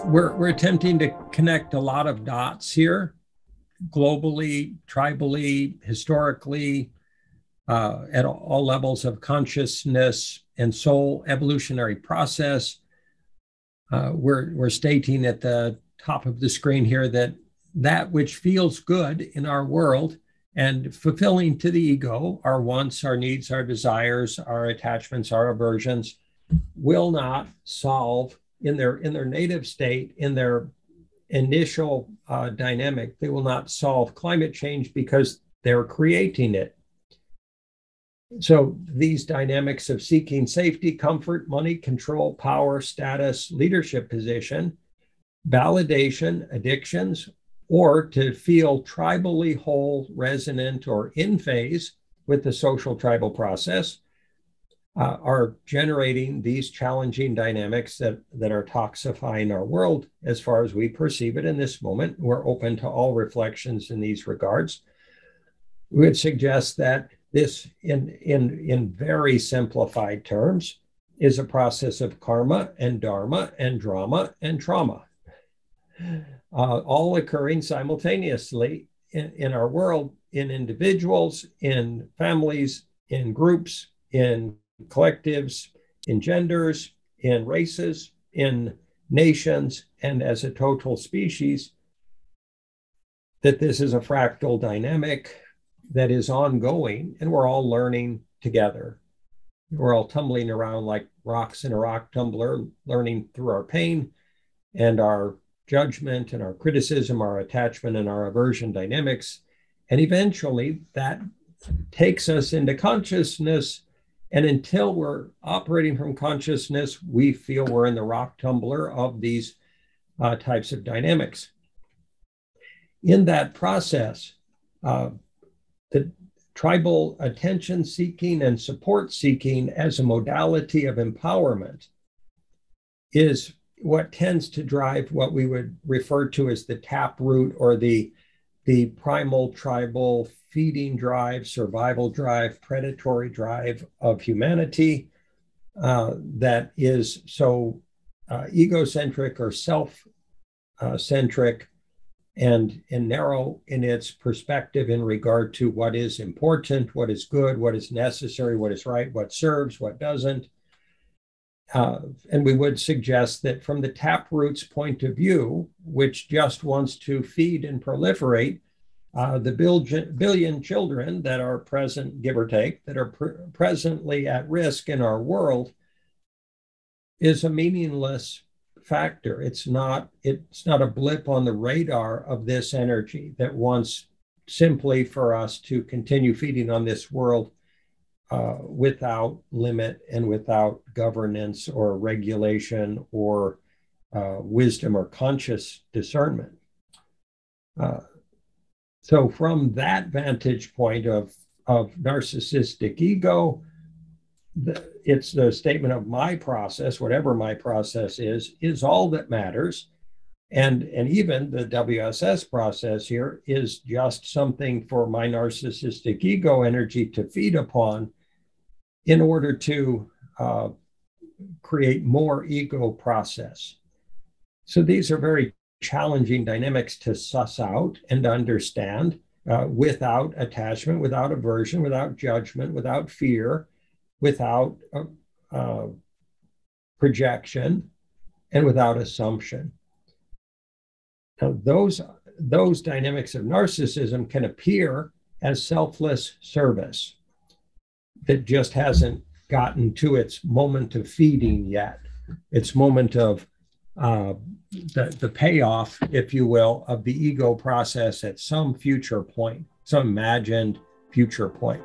We're attempting to connect a lot of dots here, globally, tribally, historically, at all levels of consciousness and soul evolutionary process. We're stating at the top of the screen here that which feels good in our world and fulfilling to the ego, our wants, our needs, our desires, our attachments, our aversions, will not solve in their native state, in their initial dynamic. They will not solve climate change because they're creating it. So these dynamics of seeking safety, comfort, money, control, power, status, leadership position, validation, addictions, or to feel tribally whole, resonant, or in phase with the social tribal process, are generating these challenging dynamics that are toxifying our world as far as we perceive it in this moment. We're open to all reflections in these regards. We would suggest that this, in very simplified terms, is a process of karma and dharma and drama and trauma, all occurring simultaneously in our world, in individuals, in families, in groups, in collectives, in genders, in races, in nations, and as a total species, that this is a fractal dynamic that is ongoing, and we're all learning together. We're all tumbling around like rocks in a rock tumbler, learning through our pain and our judgment and our criticism, our attachment and our aversion dynamics. And eventually that takes us into consciousness. And until we're operating from consciousness, we feel we're in the rock tumbler of these types of dynamics. In that process, the tribal attention seeking and support seeking as a modality of empowerment is what tends to drive what we would refer to as the taproot, or the primal tribal feeding drive, survival drive, predatory drive of humanity that is so egocentric or self-centric and narrow in its perspective in regard to what is important, what is good, what is necessary, what is right, what serves, what doesn't. And we would suggest that from the taproot's point of view, which just wants to feed and proliferate the billion children that are present, give or take, that are presently at risk in our world, is a meaningless factor. It's not a blip on the radar of this energy that wants simply for us to continue feeding on this world without limit and without governance or regulation or wisdom or conscious discernment. So from that vantage point of narcissistic ego, it's the statement of my process, whatever my process is all that matters. And even the WSS process here is just something for my narcissistic ego energy to feed upon in order to create more ego process. So these are very challenging dynamics to suss out and understand without attachment, without aversion, without judgment, without fear, without projection, and without assumption. Now, those dynamics of narcissism can appear as selfless service that just hasn't gotten to its moment of feeding yet, its moment of the payoff, if you will, of the ego process at some future point, some imagined future point.